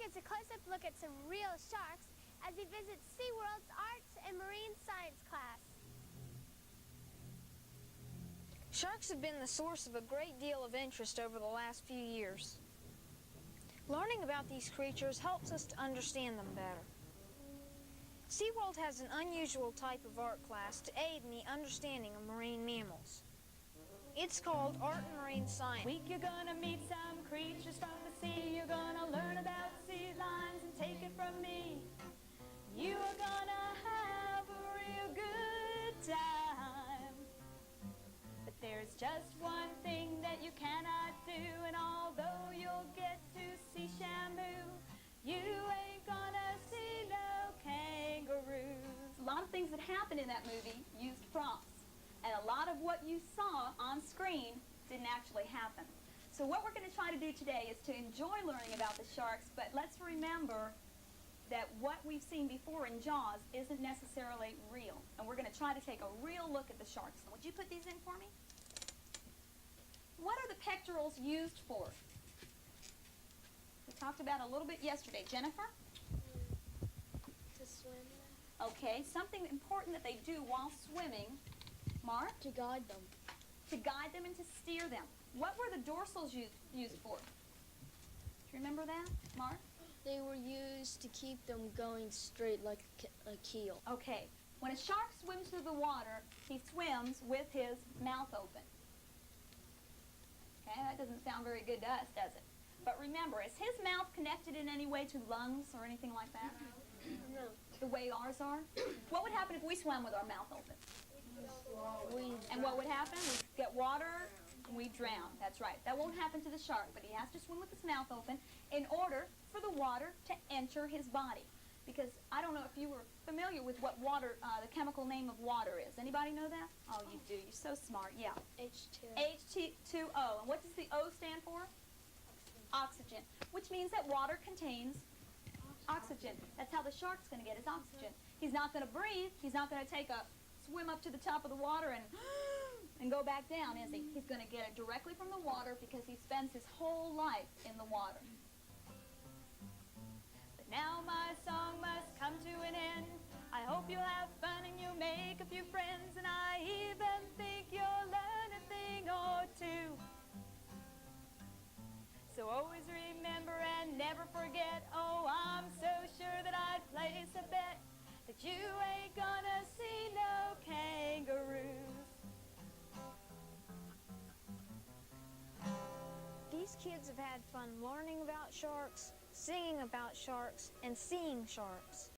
gets a close-up look at some real sharks as he visits SeaWorld's Arts and Marine Science class. Sharks have been the source of a great deal of interest over the last few years. Learning about these creatures helps us to understand them better. SeaWorld has an unusual type of art class to aid in the understanding of marine mammals. It's called Art and Marine Science. Week you're gonna meet some creatures from the sea. You're gonna learn about sea lions and take it from me. You are gonna have a real good time. But there's just one thing that you cannot do, and although you'll get to see Shamu, you ain't gonna see no kangaroos. A lot of things that happened in that movie used props. And a lot of what you saw on screen didn't actually happen. So what we're going to try to do today is to enjoy learning about the sharks, but let's remember that what we've seen before in Jaws isn't necessarily real. And we're going to try to take a real look at the sharks. Would you put these in for me? What are the pectorals used for? We talked about it a little bit yesterday. Jennifer? To swim. Okay, something important that they do while swimming. Mark? To guide them. To guide them and to steer them. What were the dorsals used for? Do you remember that, Mark? They were used to keep them going straight like a keel. Okay. When a shark swims through the water, he swims with his mouth open. Okay, that doesn't sound very good to us, does it? But remember, is his mouth connected in any way to lungs or anything like that? No. The way ours are? What would happen if we swam with our mouth open? And what would happen? We'd get water and we'd drown. That's right. That won't happen to the shark, but he has to swim with his mouth open in order for the water to enter his body. Because I don't know if you were familiar with what water, the chemical name of water is. Anybody know that? Oh, you do. You're so smart. Yeah. H2. H2O. And what does the O stand for? Oxygen. Which means that water contains oxygen. That's how the shark's going to get his oxygen. He's not going to breathe. He's not going to take a swim up to the top of the water and go back down, is he? He's going to get it directly from the water because he spends his whole life in the water. But now my song must come to an end. I hope you'll have fun and you'll make a few friends, and I even think you'll learn a thing or two. So always remember and never forget, oh, I'm so sure that I'd place a bet that you ain't gonna see no kangaroos. These kids have had fun learning about sharks, singing about sharks, and seeing sharks.